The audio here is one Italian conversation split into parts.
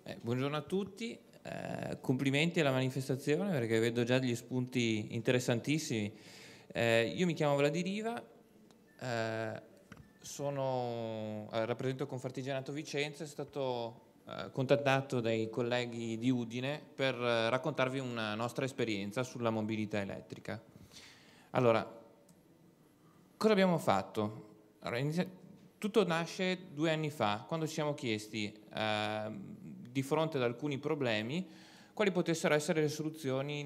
Buongiorno a tutti, complimenti alla manifestazione perché vedo già degli spunti interessantissimi. Io mi chiamo Vladi Riva, rappresento Confartigianato Vicenza, è stato contattato dai colleghi di Udine per raccontarvi una nostra esperienza sulla mobilità elettrica. Allora, cosa abbiamo fatto? Tutto nasce 2 anni fa, quando ci siamo chiesti, di fronte ad alcuni problemi, quali potessero essere le soluzioni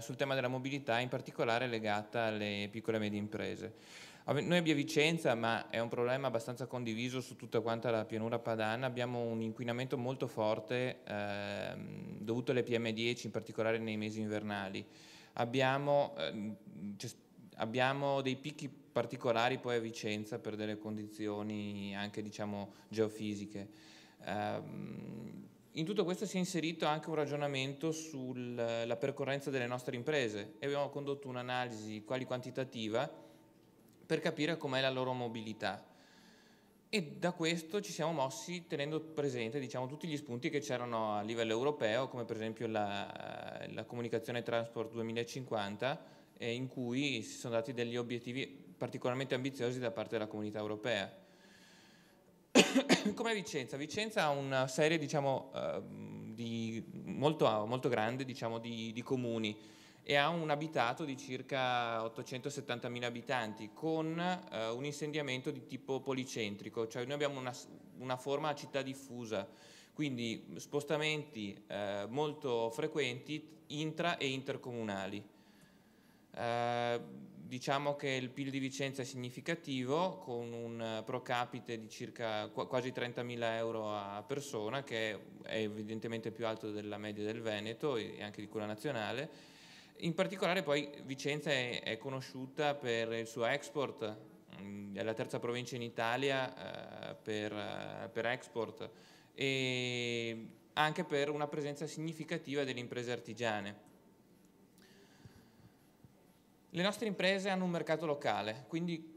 sul tema della mobilità, in particolare legata alle piccole e medie imprese. Noi a Via Vicenza, ma è un problema abbastanza condiviso su tutta quanta la pianura padana, abbiamo un inquinamento molto forte dovuto alle PM10, in particolare nei mesi invernali. Abbiamo dei picchi particolari poi a Vicenza per delle condizioni anche geofisiche. In tutto questo si è inserito anche un ragionamento sulla percorrenza delle nostre imprese e abbiamo condotto un'analisi quali-quantitativa per capire com'è la loro mobilità. E da questo ci siamo mossi tenendo presente tutti gli spunti che c'erano a livello europeo, come per esempio la comunicazione Transport 2050, in cui si sono dati degli obiettivi particolarmente ambiziosi da parte della Comunità Europea. Come Vicenza? Vicenza ha una serie molto grande di comuni e ha un abitato di circa 870.000 abitanti con un insediamento di tipo policentrico, cioè noi abbiamo una forma a città diffusa, quindi spostamenti molto frequenti intra e intercomunali. Diciamo che il PIL di Vicenza è significativo, con un pro capite di circa quasi 30.000 euro a persona, che è evidentemente più alto della media del Veneto e anche di quella nazionale. In particolare poi Vicenza è conosciuta per il suo export, è la terza provincia in Italia per export e anche per una presenza significativa delle imprese artigiane. Le nostre imprese hanno un mercato locale, quindi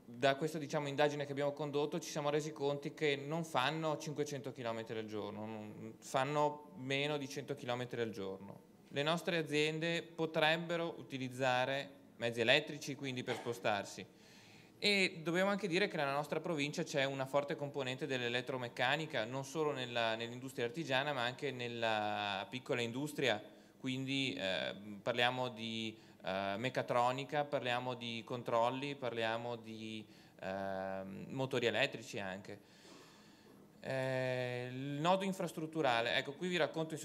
da questa indagine che abbiamo condotto ci siamo resi conto che non fanno 500 km al giorno, fanno meno di 100 km al giorno. Le nostre aziende potrebbero utilizzare mezzi elettrici quindi per spostarsi e dobbiamo anche dire che nella nostra provincia c'è una forte componente dell'elettromeccanica, non solo nell'industria artigiana ma anche nella piccola industria, quindi parliamo di meccatronica, parliamo di controlli, parliamo di motori elettrici anche. Il nodo infrastrutturale, ecco, qui vi racconto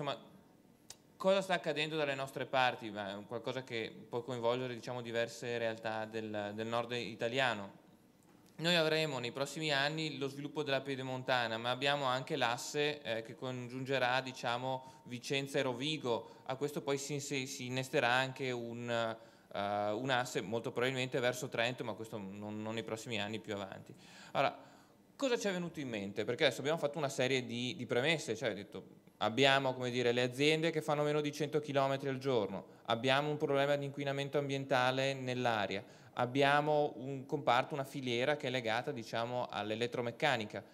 cosa sta accadendo dalle nostre parti, ma è qualcosa che può coinvolgere diverse realtà del nord italiano. Noi avremo nei prossimi anni lo sviluppo della Pedemontana, ma abbiamo anche l'asse che congiungerà Vicenza e Rovigo. A questo poi si innesterà anche un asse molto probabilmente verso Trento, ma questo non nei prossimi anni, più avanti. Allora, cosa ci è venuto in mente? Perché adesso abbiamo fatto una serie di premesse, cioè abbiamo le aziende che fanno meno di 100 km al giorno, abbiamo un problema di inquinamento ambientale nell'aria, abbiamo un comparto, una filiera che è legata all'elettromeccanica.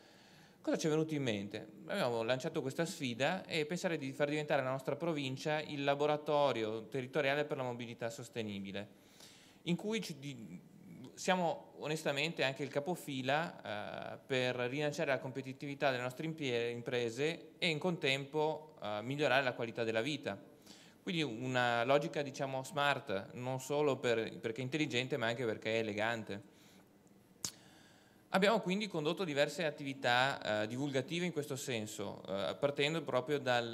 Cosa ci è venuto in mente? Abbiamo lanciato questa sfida e pensare di far diventare la nostra provincia il laboratorio territoriale per la mobilità sostenibile, in cui siamo onestamente anche il capofila per rilanciare la competitività delle nostre imprese e in contempo migliorare la qualità della vita. Quindi una logica smart, non solo perché è intelligente ma anche perché è elegante. Abbiamo quindi condotto diverse attività divulgative in questo senso, partendo proprio dai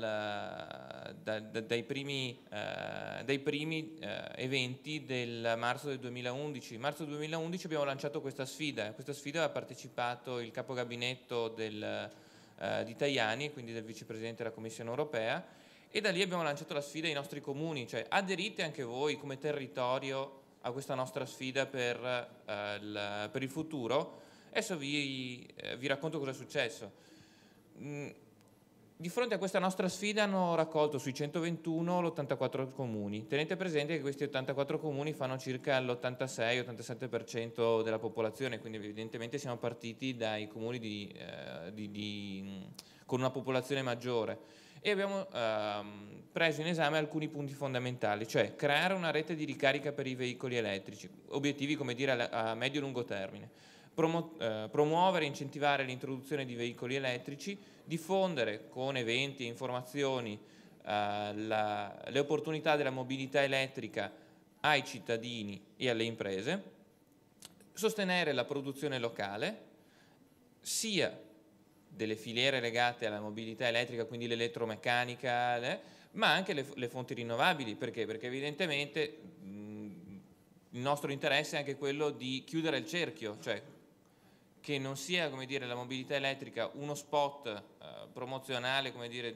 primi eventi del marzo del 2011. In marzo 2011 abbiamo lanciato questa sfida. A questa sfida ha partecipato il capogabinetto di Tajani, quindi del vicepresidente della Commissione europea, e da lì abbiamo lanciato la sfida ai nostri comuni, cioè aderite anche voi come territorio a questa nostra sfida per il futuro. Adesso vi racconto cosa è successo. Di fronte a questa nostra sfida hanno raccolto sui 121 l'84 comuni. Tenete presente che questi 84 comuni fanno circa l'86-87% della popolazione, quindi evidentemente siamo partiti dai comuni con una popolazione maggiore, e abbiamo preso in esame alcuni punti fondamentali, cioè creare una rete di ricarica per i veicoli elettrici, obiettivi come dire a medio e lungo termine, promuovere e incentivare l'introduzione di veicoli elettrici, diffondere con eventi e informazioni le opportunità della mobilità elettrica ai cittadini e alle imprese, sostenere la produzione locale, sia delle filiere legate alla mobilità elettrica, quindi l'elettromeccanica, ma anche le fonti rinnovabili. Perché? Perché evidentemente il nostro interesse è anche quello di chiudere il cerchio, cioè che non sia, come dire, la mobilità elettrica uno spot promozionale, come dire,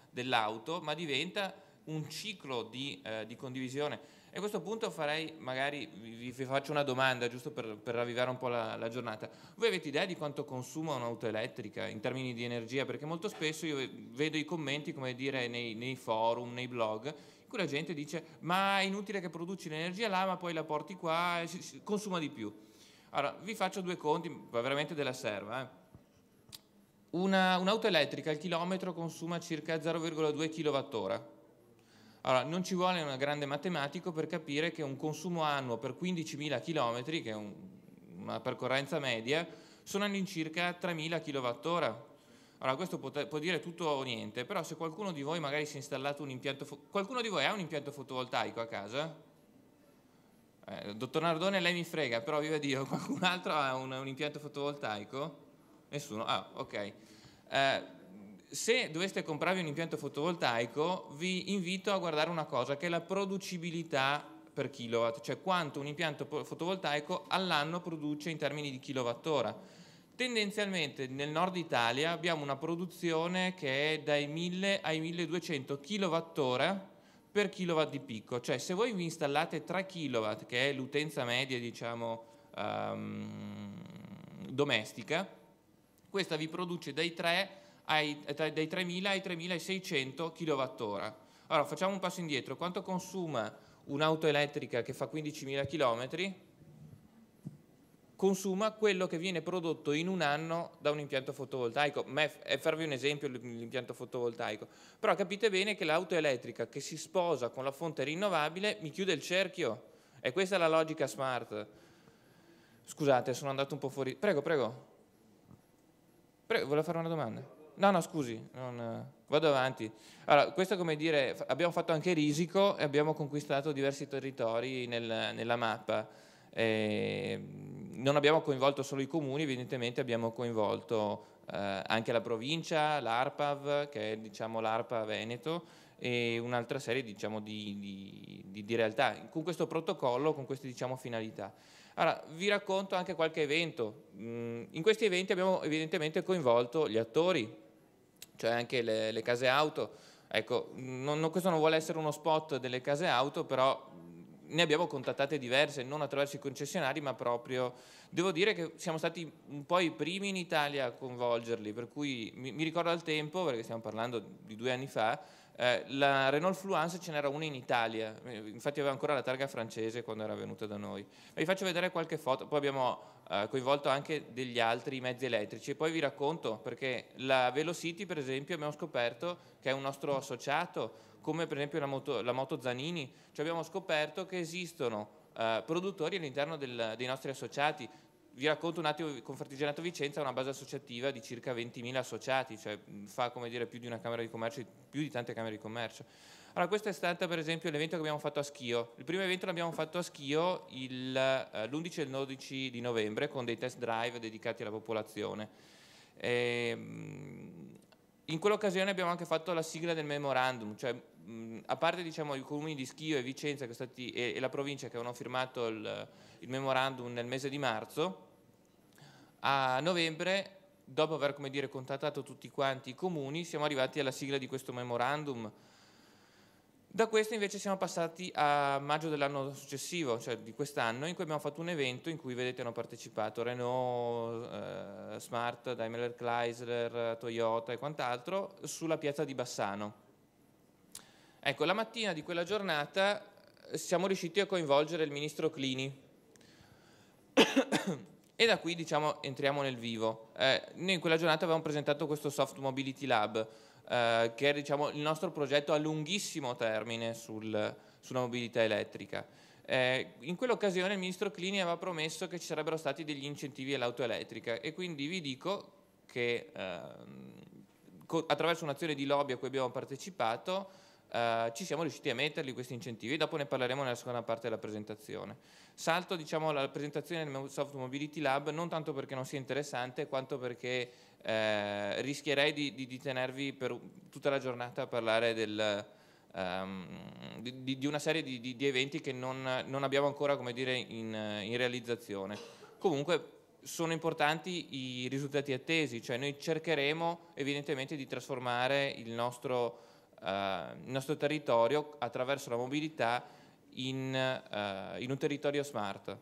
dell'auto, ma diventa un ciclo di condivisione. E a questo punto magari vi faccio una domanda, giusto per ravvivare un po' la giornata. Voi avete idea di quanto consuma un'auto elettrica in termini di energia? Perché molto spesso io vedo i commenti, come dire, nei forum, nei blog, in cui la gente dice ma è inutile che produci l'energia là, ma poi la porti qua e consuma di più. Allora, vi faccio due conti, ma veramente della serva. Un'auto elettrica al chilometro consuma circa 0,2 kWh. Allora, non ci vuole un grande matematico per capire che un consumo annuo per 15.000 km, che è una percorrenza media, sono all'incirca 3.000 kWh. Allora, questo può dire tutto o niente, però se qualcuno di voi magari si è installato un impianto... Qualcuno di voi ha un impianto fotovoltaico a casa? Dottor Nardone, lei mi frega, però viva Dio, qualcun altro ha un impianto fotovoltaico? Nessuno? Ah, ok. Se doveste comprarvi un impianto fotovoltaico, vi invito a guardare una cosa, che è la producibilità per kilowatt, cioè quanto un impianto fotovoltaico all'anno produce in termini di kilowattora. Tendenzialmente nel nord Italia abbiamo una produzione che è dai 1000 ai 1200 kilowattora per kilowatt di picco, cioè se voi vi installate 3 kilowatt, che è l'utenza media, diciamo, domestica, questa vi produce dai 3.000 ai 3.600 kWh. Allora facciamo un passo indietro: quanto consuma un'auto elettrica che fa 15.000 km? Consuma quello che viene prodotto in un anno da un impianto fotovoltaico. È farvi un esempio l'impianto fotovoltaico, però capite bene che l'auto elettrica che si sposa con la fonte rinnovabile mi chiude il cerchio, e questa è la logica smart. Scusate, sono andato un po' fuori. Prego, volevo fare una domanda? No, scusi, vado avanti. Allora, questo è come dire, abbiamo fatto anche Risico e abbiamo conquistato diversi territori nella mappa. Non abbiamo coinvolto solo i comuni, evidentemente abbiamo coinvolto anche la provincia, l'ARPAV, che è, diciamo, l'ARPA Veneto, e un'altra serie, diciamo, di realtà, con questo protocollo, con queste, diciamo, finalità. Allora, vi racconto anche qualche evento. In questi eventi abbiamo evidentemente coinvolto gli attori, cioè anche le case auto. Ecco, questo non vuole essere uno spot delle case auto, però ne abbiamo contattate diverse, non attraverso i concessionari, ma proprio... Devo dire che siamo stati un po' i primi in Italia a coinvolgerli, per cui mi ricordo al tempo, perché stiamo parlando di 2 anni fa, la Renault Fluence ce n'era una in Italia, infatti aveva ancora la targa francese quando era venuta da noi. Vi faccio vedere qualche foto, poi abbiamo coinvolto anche degli altri mezzi elettrici, e poi vi racconto perché la Velocity, per esempio, abbiamo scoperto che è un nostro associato, come per esempio la moto Zanini, cioè abbiamo scoperto che esistono produttori all'interno dei nostri associati. Vi racconto un attimo, Confartigianato Vicenza ha una base associativa di circa 20.000 associati, cioè fa, come dire, più di una camera di commercio, più di tante camere di commercio. Allora, questo è stato per esempio l'evento che abbiamo fatto a Schio. Il primo evento l'abbiamo fatto a Schio l'11 e il 12 di novembre con dei test drive dedicati alla popolazione. In quell'occasione abbiamo anche fatto la sigla del memorandum, cioè a parte, diciamo, i comuni di Schio e Vicenza e la provincia che avevano firmato il memorandum nel mese di marzo, a novembre, dopo aver, come dire, contattato tutti quanti i comuni, siamo arrivati alla sigla di questo memorandum. Da questo invece siamo passati a maggio dell'anno successivo, cioè di quest'anno, in cui abbiamo fatto un evento in cui, vedete, hanno partecipato Renault, Smart, Daimler Chrysler, Toyota e quant'altro, sulla piazza di Bassano. Ecco, la mattina di quella giornata siamo riusciti a coinvolgere il ministro Clini. E da qui diciamo entriamo nel vivo. Noi in quella giornata avevamo presentato questo Soft Mobility Lab, che è diciamo, il nostro progetto a lunghissimo termine sulla mobilità elettrica. In quell'occasione il ministro Clini aveva promesso che ci sarebbero stati degli incentivi all'auto elettrica e quindi vi dico che attraverso un'azione di lobby a cui abbiamo partecipato ci siamo riusciti a metterli questi incentivi, dopo ne parleremo nella seconda parte della presentazione. Salto diciamo, la presentazione del Soft Mobility Lab non tanto perché non sia interessante quanto perché rischierei di tenervi per tutta la giornata a parlare di una serie di eventi che non abbiamo ancora come dire, in realizzazione. Comunque sono importanti i risultati attesi, cioè noi cercheremo evidentemente di trasformare il nostro territorio attraverso la mobilità in un territorio smart.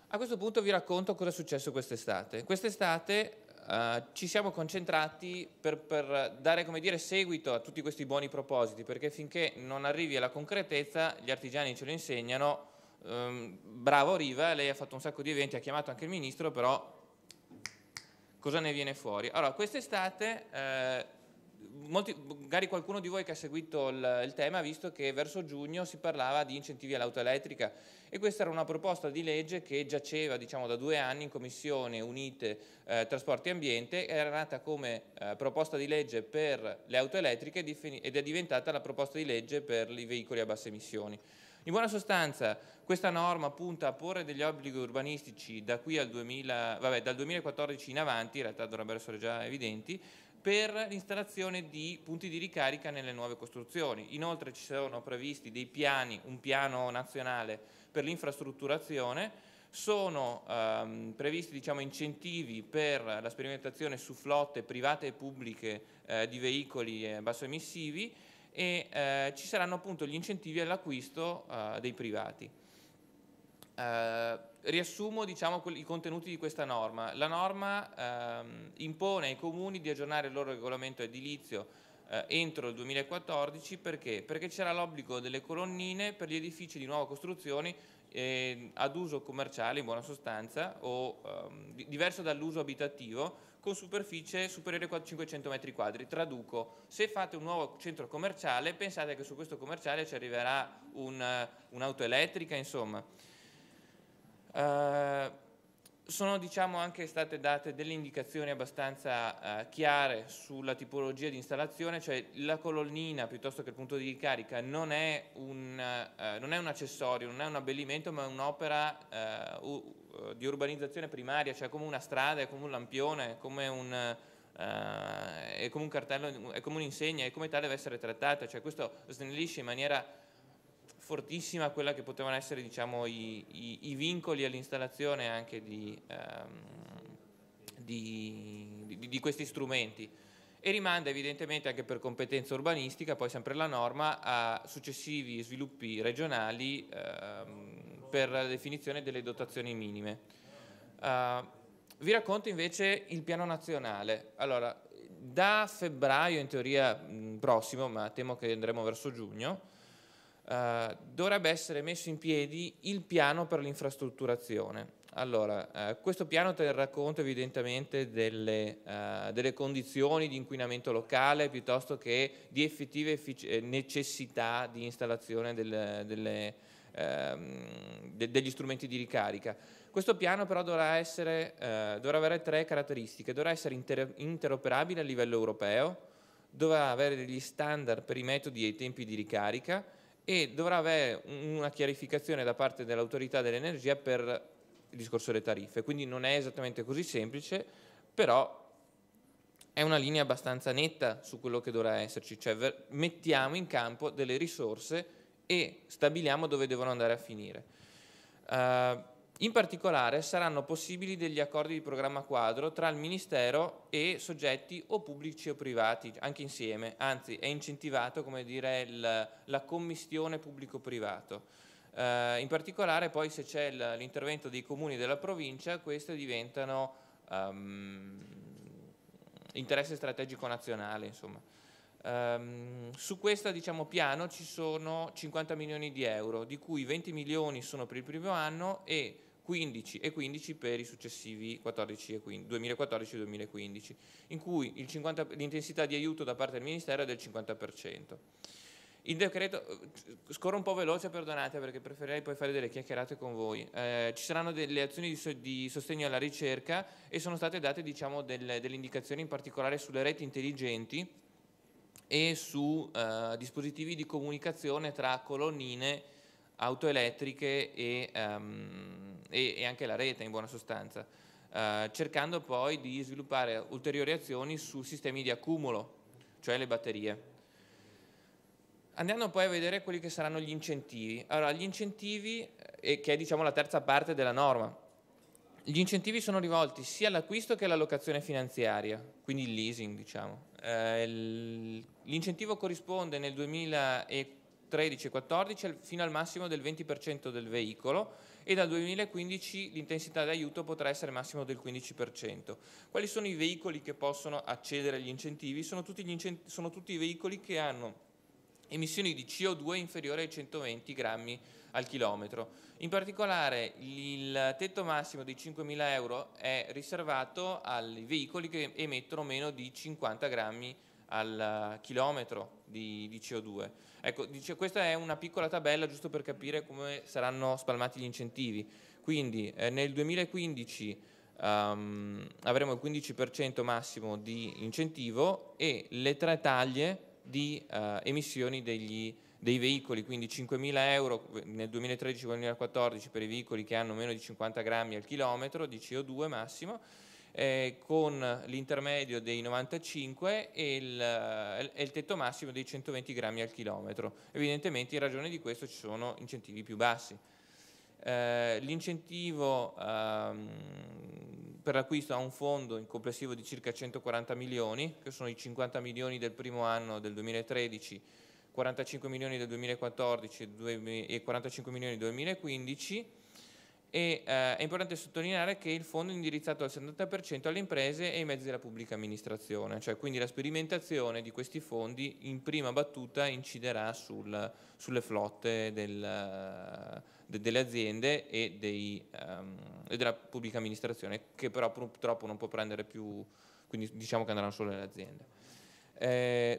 A questo punto vi racconto cosa è successo quest'estate. Quest'estate ci siamo concentrati per dare come dire, seguito a tutti questi buoni propositi, perché finché non arrivi alla concretezza gli artigiani ce lo insegnano. Bravo Riva, lei ha fatto un sacco di eventi, ha chiamato anche il ministro, però cosa ne viene fuori? Allora, quest'estate, magari qualcuno di voi che ha seguito il tema ha visto che verso giugno si parlava di incentivi all'auto elettrica e questa era una proposta di legge che giaceva diciamo, da 2 anni in Commissione Unite Trasporti e Ambiente, era nata come proposta di legge per le auto elettriche ed è diventata la proposta di legge per i veicoli a basse emissioni. In buona sostanza questa norma punta a porre degli obblighi urbanistici da qui al dal 2014 in avanti, in realtà dovrebbero essere già evidenti, per l'installazione di punti di ricarica nelle nuove costruzioni. Inoltre ci sono previsti dei piani, un piano nazionale per l'infrastrutturazione, sono previsti diciamo, incentivi per la sperimentazione su flotte private e pubbliche di veicoli basso emissivi e ci saranno appunto gli incentivi all'acquisto dei privati. Riassumo diciamo, i contenuti di questa norma. La norma impone ai comuni di aggiornare il loro regolamento edilizio entro il 2014 perché? Perché c'era l'obbligo delle colonnine per gli edifici di nuova costruzione ad uso commerciale in buona sostanza o diverso dall'uso abitativo con superficie superiore a 500 metri quadri. Traduco, se fate un nuovo centro commerciale pensate che su questo commerciale ci arriverà un'auto elettrica, insomma. Sono diciamo, anche state date delle indicazioni abbastanza chiare sulla tipologia di installazione, cioè la colonnina piuttosto che il punto di ricarica non è un accessorio, non è un abbellimento, ma è un'opera di urbanizzazione primaria, cioè come una strada, è come un lampione, è come un cartello, è come un'insegna, e come tale deve essere trattata, cioè questo snellisce in maniera fortissima quella che potevano essere diciamo, i vincoli all'installazione anche di questi strumenti e rimanda evidentemente anche per competenza urbanistica, poi sempre la norma, a successivi sviluppi regionali per la definizione delle dotazioni minime. Vi racconto invece il piano nazionale. Allora, da febbraio in teoria prossimo, ma temo che andremo verso giugno, dovrebbe essere messo in piedi il piano per l'infrastrutturazione. Allora, questo piano terrà conto evidentemente delle condizioni di inquinamento locale piuttosto che di effettive necessità di installazione degli strumenti di ricarica. Questo piano però dovrà avere 3 caratteristiche: dovrà essere interoperabile a livello europeo, dovrà avere degli standard per i metodi e i tempi di ricarica e dovrà avere una chiarificazione da parte dell'autorità dell'energia per il discorso delle tariffe. Quindi non è esattamente così semplice, però è una linea abbastanza netta su quello che dovrà esserci, cioè mettiamo in campo delle risorse e stabiliamo dove devono andare a finire. In particolare saranno possibili degli accordi di programma quadro tra il Ministero e soggetti o pubblici o privati, anche insieme, anzi è incentivato come dire, la commistione pubblico-privato. In particolare poi se c'è l'intervento dei comuni e della provincia, queste diventano interesse strategico nazionale, insomma. Su questo piano ci sono 50 milioni di euro, di cui 20 milioni sono per il primo anno e 15 per i successivi 2014-2015, in cui l'intensità di aiuto da parte del Ministero è del 50%. Il decreto, scorro un po' veloce, perdonate, perché preferirei poi fare delle chiacchierate con voi. Ci saranno delle azioni di sostegno alla ricerca e sono state date delle indicazioni in particolare sulle reti intelligenti e su dispositivi di comunicazione tra colonnine, auto elettriche e anche la rete, in buona sostanza, cercando poi di sviluppare ulteriori azioni su sistemi di accumulo, cioè le batterie. Andando poi a vedere quelli che saranno gli incentivi. Allora, gli incentivi, che è la terza parte della norma, gli incentivi sono rivolti sia all'acquisto che alla locazione finanziaria, quindi il leasing, L'incentivo corrisponde nel 2013-14 fino al massimo del 20% del veicolo e dal 2015 l'intensità d'aiuto potrà essere massimo del 15%. Quali sono i veicoli che possono accedere agli incentivi? Sono tutti i veicoli che hanno emissioni di CO2 inferiori ai 120 grammi al chilometro. In particolare il tetto massimo di 5.000 euro è riservato ai veicoli che emettono meno di 50 grammi al chilometro di CO2. Ecco, questa è una piccola tabella giusto per capire come saranno spalmati gli incentivi. Quindi nel 2015 avremo il 15% massimo di incentivo e le 3 taglie di emissioni dei veicoli, quindi 5.000 euro nel 2013-2014 per i veicoli che hanno meno di 50 grammi al chilometro di CO2 massimo, con l'intermedio dei 95 e il tetto massimo dei 120 grammi al chilometro. Evidentemente in ragione di questo ci sono incentivi più bassi. L'incentivo per l'acquisto ha un fondo in complessivo di circa 140 milioni, che sono i 50 milioni del primo anno del 2013, 45 milioni del 2014 e 45 milioni del 2015. È importante sottolineare che il fondo è indirizzato al 70% alle imprese e ai mezzi della pubblica amministrazione, cioè quindi la sperimentazione di questi fondi in prima battuta inciderà sulle flotte delle aziende e della pubblica amministrazione, che però purtroppo non può prendere più, quindi diciamo che andranno solo le aziende.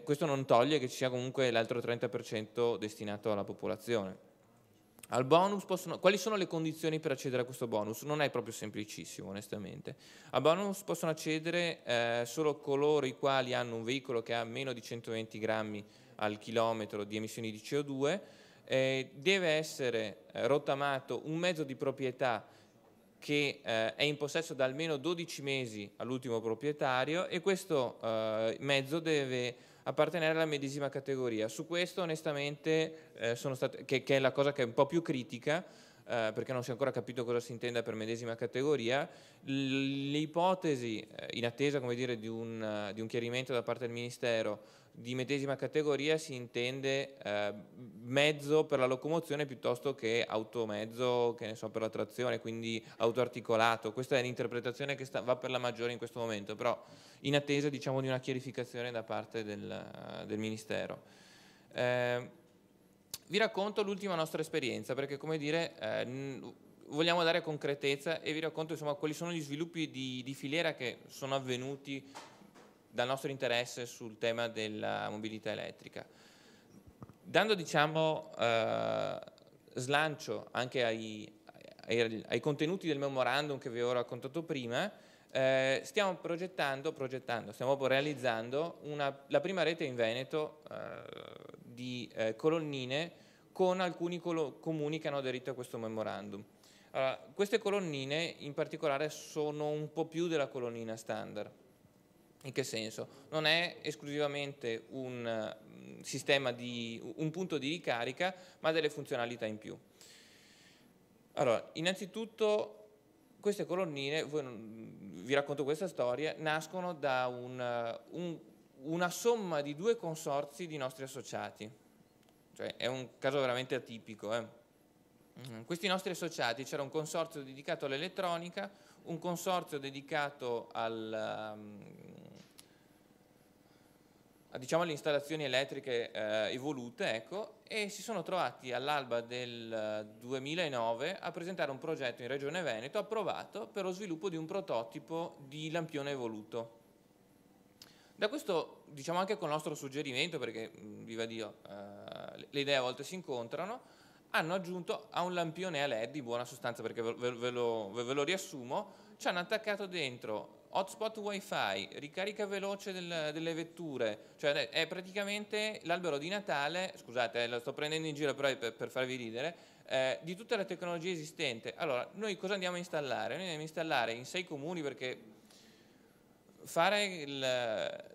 Questo non toglie che ci sia comunque l'altro 30% destinato alla popolazione. Al bonus quali sono le condizioni per accedere a questo bonus? Non è proprio semplicissimo, onestamente. Al bonus possono accedere solo coloro i quali hanno un veicolo che ha meno di 120 grammi al chilometro di emissioni di CO2, deve essere rottamato un mezzo di proprietà che è in possesso da almeno 12 mesi all'ultimo proprietario e questo mezzo deve appartenere alla medesima categoria. Su questo onestamente che è la cosa che è un po' più critica, perché non si è ancora capito cosa si intenda per medesima categoria, l'ipotesi in attesa, come dire, di un chiarimento da parte del Ministero di medesima categoria si intende mezzo per la locomozione piuttosto che automezzo, che ne so, per la trazione, quindi autoarticolato. Questa è l'interpretazione che va per la maggiore in questo momento, però in attesa di una chiarificazione da parte del Ministero. Vi racconto l'ultima nostra esperienza perché, come dire, vogliamo dare concretezza e vi racconto quali sono gli sviluppi di filiera che sono avvenuti dal nostro interesse sul tema della mobilità elettrica. Dando slancio anche ai contenuti del memorandum che vi ho raccontato prima, stiamo realizzando la prima rete in Veneto di colonnine con alcuni comuni che hanno aderito a questo memorandum. Allora, queste colonnine in particolare sono un po' più della colonnina standard. In che senso? Non è esclusivamente un punto di ricarica, ma delle funzionalità in più. Allora, innanzitutto queste colonnine, vi racconto questa storia, nascono da una somma di 2 consorzi di nostri associati, cioè è un caso veramente atipico. Questi nostri associati, c'era un consorzio dedicato all'elettronica, un consorzio dedicato diciamo, alle installazioni elettriche evolute, ecco, e si sono trovati all'alba del 2009 a presentare un progetto in Regione Veneto approvato per lo sviluppo di un prototipo di lampione evoluto. Da questo, diciamo anche con il nostro suggerimento, perché viva Dio, le idee a volte si incontrano, hanno aggiunto a un lampione a LED, in buona sostanza, perché ve lo riassumo, ci hanno attaccato dentro hotspot wifi, ricarica veloce delle vetture, cioè è praticamente l'albero di Natale, scusate, lo sto prendendo in giro però per farvi ridere, di tutta la tecnologia esistente. Allora, noi cosa andiamo a installare? Noi andiamo a installare in 6 comuni, perché fare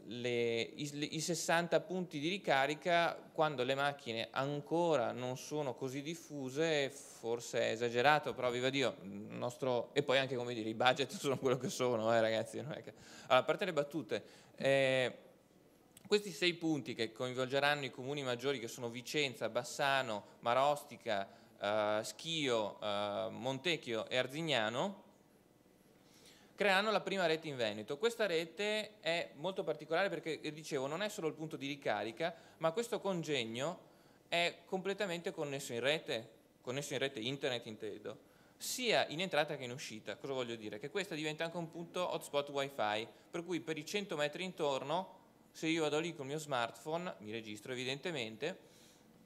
i 60 punti di ricarica quando le macchine ancora non sono così diffuse forse è esagerato, però viva Dio, e poi anche, come dire, i budget sono quello che sono, ragazzi. Non è che... Allora, a parte le battute, questi 6 punti che coinvolgeranno i comuni maggiori, che sono Vicenza, Bassano, Marostica, Schio, Montecchio e Arzignano, creano la prima rete in Veneto. Questa rete è molto particolare perché, dicevo, non è solo il punto di ricarica, ma questo congegno è completamente connesso in rete internet intendo, sia in entrata che in uscita. Cosa voglio dire? Che questa diventa anche un punto hotspot wifi, per cui per i 100 metri intorno, se io vado lì col mio smartphone, mi registro evidentemente,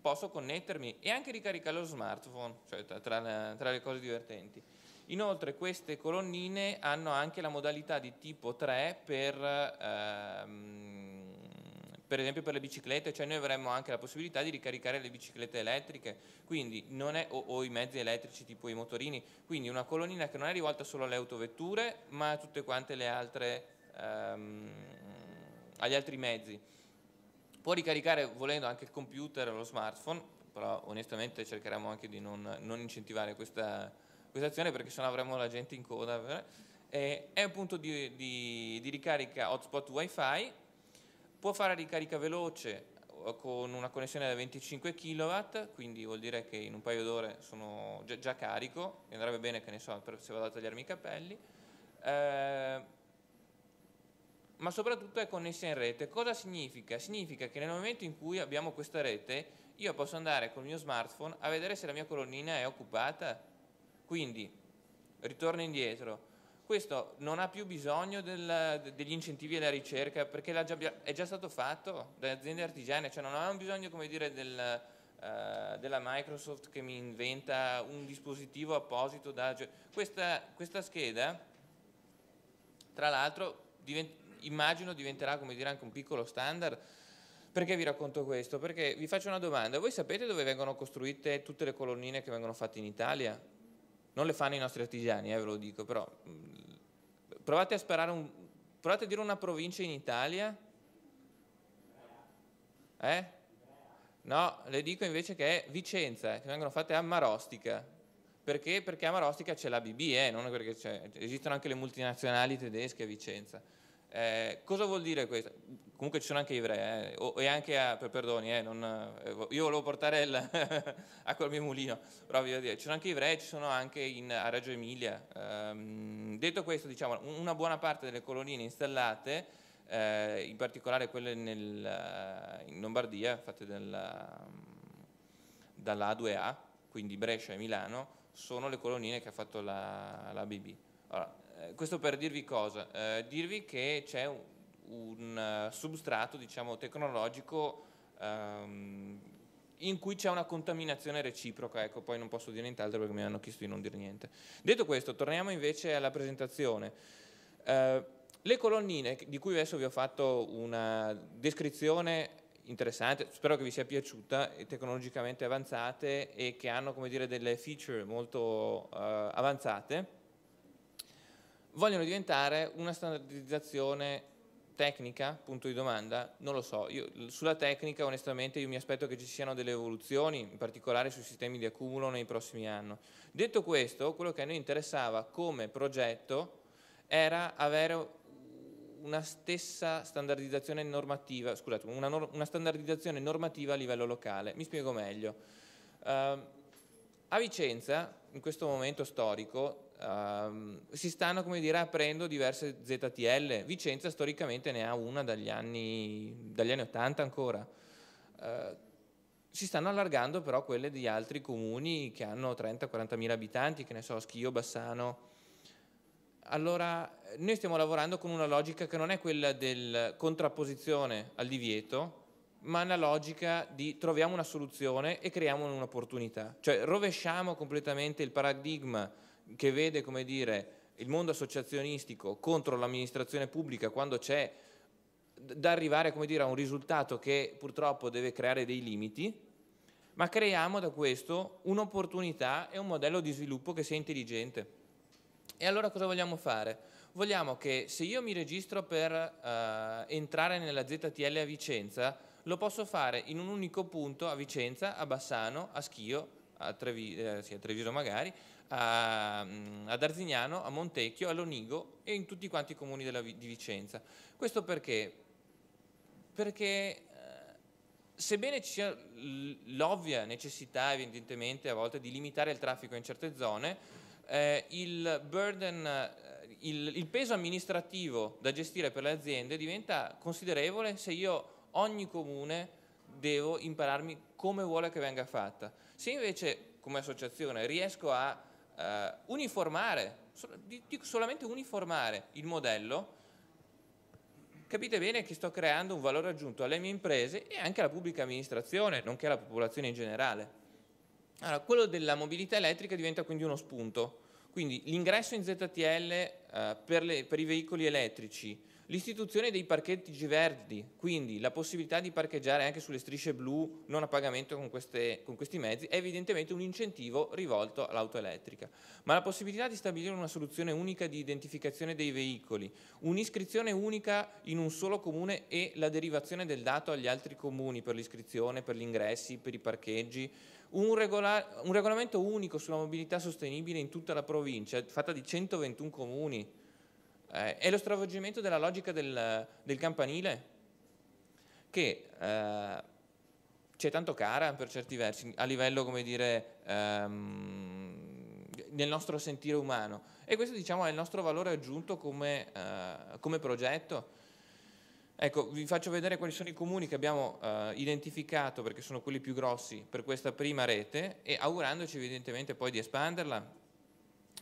posso connettermi e anche ricaricare lo smartphone, cioè tra le cose divertenti. Inoltre queste colonnine hanno anche la modalità di tipo 3 per esempio per le biciclette, cioè noi avremmo anche la possibilità di ricaricare le biciclette elettriche, quindi non è, o i mezzi elettrici tipo i motorini, quindi una colonnina che non è rivolta solo alle autovetture ma a tutte quante le altre, agli altri mezzi. Può ricaricare volendo anche il computer o lo smartphone, però onestamente cercheremo anche di non incentivare questa azione, perché sennò avremo la gente in coda. È un punto di ricarica hotspot wifi, può fare ricarica veloce con una connessione da 25 kW, quindi vuol dire che in un paio d'ore sono già carico, e andrebbe bene, che ne so, se vado a tagliarmi i capelli, ma soprattutto è connessa in rete. Cosa significa? Significa che nel momento in cui abbiamo questa rete io posso andare col mio smartphone a vedere se la mia colonnina è occupata. Quindi, ritorno indietro, questo non ha più bisogno degli incentivi alla ricerca, perché è già stato fatto da aziende artigiane, cioè non avevamo bisogno, come dire, della Microsoft che mi inventa un dispositivo apposito. Questa scheda, tra l'altro, immagino diventerà, come dire, anche un piccolo standard. Perché vi racconto questo? Perché vi faccio una domanda: voi sapete dove vengono costruite tutte le colonnine che vengono fatte in Italia? Non le fanno i nostri artigiani, ve lo dico, però provate a dire una provincia in Italia. No, le dico invece che è Vicenza, che vengono fatte a Marostica. Perché? Perché a Marostica c'è l'ABB, non perché esistono anche le multinazionali tedesche a Vicenza. Cosa vuol dire questo? Comunque ci sono anche Ivrea, e anche perdoni, io volevo portare a quel mio mulino, però voglio dire, ci sono anche Ivrea, ci sono anche a Reggio Emilia. Detto questo, diciamo, una buona parte delle colonnine installate, in particolare quelle in Lombardia, fatte dalla A2A, quindi Brescia e Milano, sono le colonnine che ha fatto l'ABB. Allora, questo per dirvi cosa? Dirvi che c'è un substrato, diciamo, tecnologico in cui c'è una contaminazione reciproca. Ecco, poi non posso dire nient'altro perché mi hanno chiesto di non dire niente. Detto questo, torniamo invece alla presentazione. Le colonnine, di cui adesso vi ho fatto una descrizione interessante, spero che vi sia piaciuta, tecnologicamente avanzate e che hanno, come dire, delle feature molto avanzate, vogliono diventare una standardizzazione tecnica? Punto di domanda? Non lo so. Sulla tecnica onestamente io mi aspetto che ci siano delle evoluzioni, in particolare sui sistemi di accumulo nei prossimi anni. Detto questo, quello che a noi interessava come progetto era avere una stessa standardizzazione normativa, scusate, una standardizzazione normativa a livello locale. Mi spiego meglio. A Vicenza, in questo momento storico, si stanno, come dire, aprendo diverse ZTL. Vicenza storicamente ne ha una dagli anni 80 ancora. Si stanno allargando però quelle di altri comuni che hanno 30-40 mila abitanti, che ne so, Schio, Bassano. Allora, noi stiamo lavorando con una logica che non è quella del contrapposizione al divieto, ma una logica di troviamo una soluzione e creiamo un'opportunità. Cioè rovesciamo completamente il paradigma che vede, come dire, il mondo associazionistico contro l'amministrazione pubblica quando c'è da arrivare, come dire, a un risultato che purtroppo deve creare dei limiti, ma creiamo da questo un'opportunità e un modello di sviluppo che sia intelligente. E allora cosa vogliamo fare? Vogliamo che se io mi registro per entrare nella ZTL a Vicenza, lo posso fare in un unico punto a Vicenza, a Bassano, a Schio, a Treviso magari, ad Arzignano, a Montecchio, a Lonigo e in tutti quanti i comuni di Vicenza. Questo perché? Perché sebbene ci sia l'ovvia necessità evidentemente a volte di limitare il traffico in certe zone, il peso amministrativo da gestire per le aziende diventa considerevole se io ogni comune devo impararmi come vuole che venga fatta. Se invece come associazione riesco a uniformare, solamente uniformare il modello, capite bene che sto creando un valore aggiunto alle mie imprese e anche alla pubblica amministrazione, nonché alla popolazione in generale. Allora, quello della mobilità elettrica diventa quindi uno spunto. Quindi l'ingresso in ZTL per i veicoli elettrici, l'istituzione dei parcheggi verdi, quindi la possibilità di parcheggiare anche sulle strisce blu non a pagamento con questi mezzi, è evidentemente un incentivo rivolto all'auto elettrica. Ma la possibilità di stabilire una soluzione unica di identificazione dei veicoli, un'iscrizione unica in un solo comune e la derivazione del dato agli altri comuni per l'iscrizione, per gli ingressi, per i parcheggi, un regolamento unico sulla mobilità sostenibile in tutta la provincia, fatta di 121 comuni, è lo stravolgimento della logica del campanile, che ci è tanto cara per certi versi, a livello, come dire, nel nostro sentire umano. E questo, diciamo, è il nostro valore aggiunto come progetto. Ecco, vi faccio vedere quali sono i comuni che abbiamo identificato, perché sono quelli più grossi per questa prima rete, e augurandoci evidentemente poi di espanderla.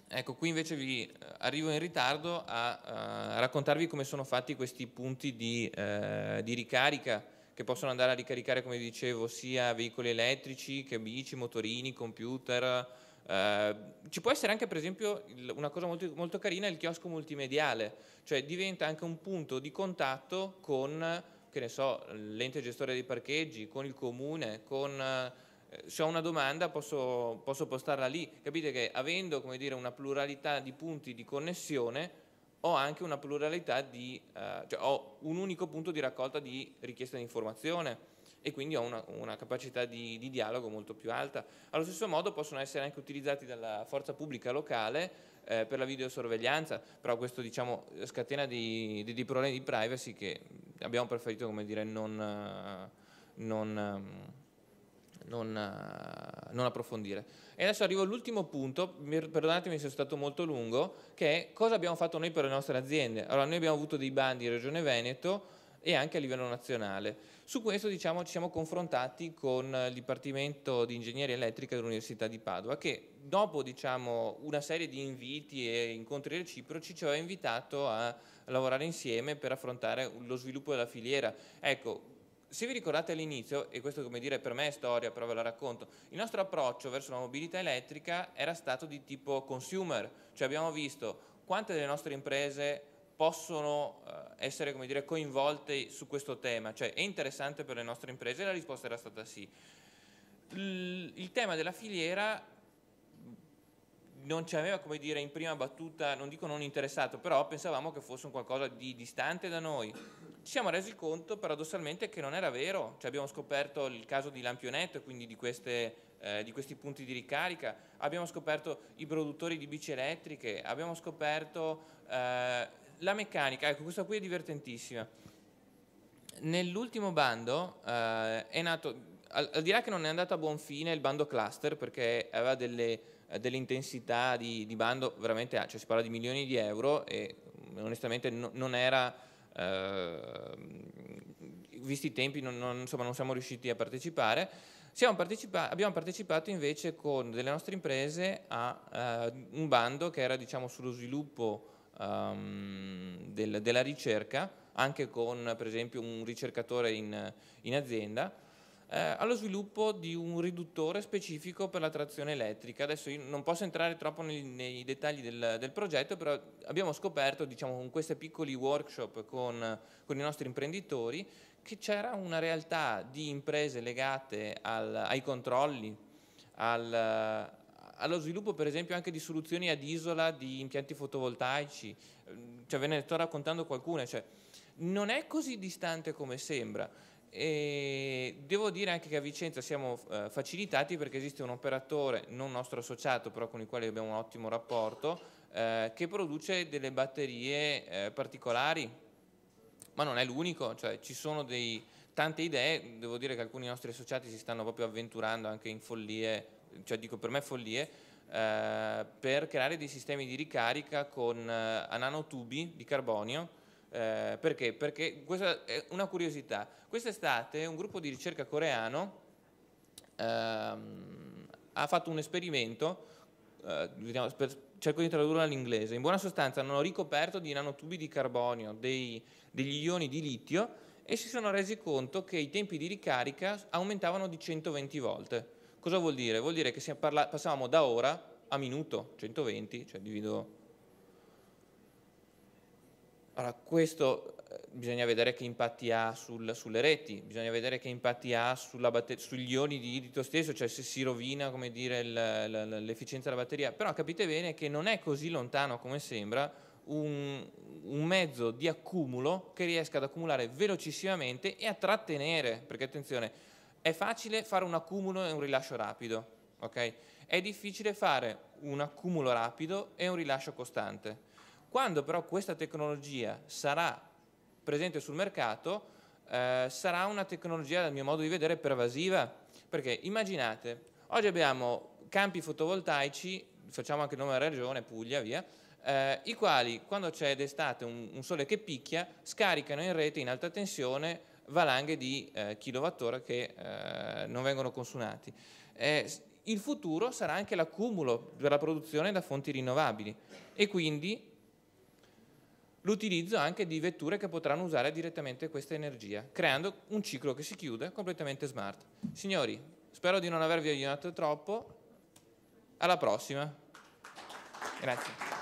Ecco, qui invece vi arrivo in ritardo a raccontarvi come sono fatti questi punti di ricarica, che possono andare a ricaricare, come dicevo, sia veicoli elettrici che bici, motorini, computer. Ci può essere anche, per esempio, una cosa molto, molto carina, il chiosco multimediale, cioè diventa anche un punto di contatto con, che ne so, l'ente gestore dei parcheggi, con il comune, se ho una domanda posso postarla lì. Capite che avendo, come dire, una pluralità di punti di connessione ho anche una pluralità cioè ho un unico punto di raccolta di richiesta di informazione e quindi ho una capacità di dialogo molto più alta. Allo stesso modo possono essere anche utilizzati dalla forza pubblica locale per la videosorveglianza, però questo, diciamo, scatena dei problemi di privacy che abbiamo preferito, come dire, non approfondire. E adesso arrivo all'ultimo punto, perdonatemi se sono stato molto lungo, che è cosa abbiamo fatto noi per le nostre aziende. Allora, noi abbiamo avuto dei bandi in Regione Veneto e anche a livello nazionale. Su questo, diciamo, ci siamo confrontati con il Dipartimento di Ingegneria Elettrica dell'Università di Padova, che dopo, diciamo, una serie di inviti e incontri reciproci ci aveva invitato a lavorare insieme per affrontare lo sviluppo della filiera. Ecco, se vi ricordate all'inizio, e questo, come dire, per me è storia, però ve la racconto, il nostro approccio verso la mobilità elettrica era stato di tipo consumer, cioè abbiamo visto quante delle nostre imprese possono essere, come dire, coinvolte su questo tema, cioè è interessante per le nostre imprese, e la risposta era stata sì. Il tema della filiera non ci aveva, come dire, in prima battuta, non dico non interessato, però pensavamo che fosse un qualcosa di distante da noi. Ci siamo resi conto paradossalmente che non era vero, cioè abbiamo scoperto il caso di Lampionet, quindi di questi punti di ricarica, abbiamo scoperto i produttori di bici elettriche, abbiamo scoperto la meccanica. Ecco, questa qui è divertentissima. Nell'ultimo bando è nato, al di là che non è andato a buon fine il bando cluster, perché aveva delle dell'intensità di bando veramente, cioè si parla di milioni di euro e onestamente non era, visti i tempi insomma, non siamo riusciti a partecipare. Abbiamo partecipato invece con delle nostre imprese a un bando che era, diciamo, sullo sviluppo della ricerca, anche con per esempio un ricercatore in azienda, allo sviluppo di un riduttore specifico per la trazione elettrica. Adesso io non posso entrare troppo nei dettagli del progetto, però abbiamo scoperto, diciamo, con questi piccoli workshop con i nostri imprenditori, che c'era una realtà di imprese legate ai controlli, allo sviluppo per esempio anche di soluzioni ad isola di impianti fotovoltaici, cioè ve ne sto raccontando qualcuna, cioè non è così distante come sembra. E devo dire anche che a Vicenza siamo facilitati perché esiste un operatore, non nostro associato, però con il quale abbiamo un ottimo rapporto, che produce delle batterie particolari, ma non è l'unico, cioè ci sono tante idee. Devo dire che alcuni nostri associati si stanno proprio avventurando anche in follie, cioè dico per me follie, per creare dei sistemi di ricarica con a nanotubi di carbonio. Perché? Perché questa è una curiosità. Quest'estate un gruppo di ricerca coreano ha fatto un esperimento, cerco di tradurlo all'inglese. In buona sostanza hanno ricoperto di nanotubi di carbonio degli ioni di litio e si sono resi conto che i tempi di ricarica aumentavano di 120 volte. Cosa vuol dire? Vuol dire che passavamo da ora a minuto, 120, cioè divido. Allora, questo bisogna vedere che impatti ha sulle reti, bisogna vedere che impatti ha sugli ioni di litio stesso, cioè se si rovina, come dire, l'efficienza della batteria. Però capite bene che non è così lontano come sembra un mezzo di accumulo che riesca ad accumulare velocissimamente e a trattenere, perché attenzione, è facile fare un accumulo e un rilascio rapido, ok? È difficile fare un accumulo rapido e un rilascio costante. Quando però questa tecnologia sarà presente sul mercato, sarà una tecnologia, dal mio modo di vedere, pervasiva, perché immaginate, oggi abbiamo campi fotovoltaici, facciamo anche il nome della regione, Puglia, via, i quali quando c'è d'estate un sole che picchia, scaricano in rete in alta tensione valanghe di kilowattora che non vengono consumati. Il futuro sarà anche l'accumulo per la produzione da fonti rinnovabili e quindi l'utilizzo anche di vetture che potranno usare direttamente questa energia, creando un ciclo che si chiude completamente smart. Signori, spero di non avervi aiutato troppo. Alla prossima. Grazie.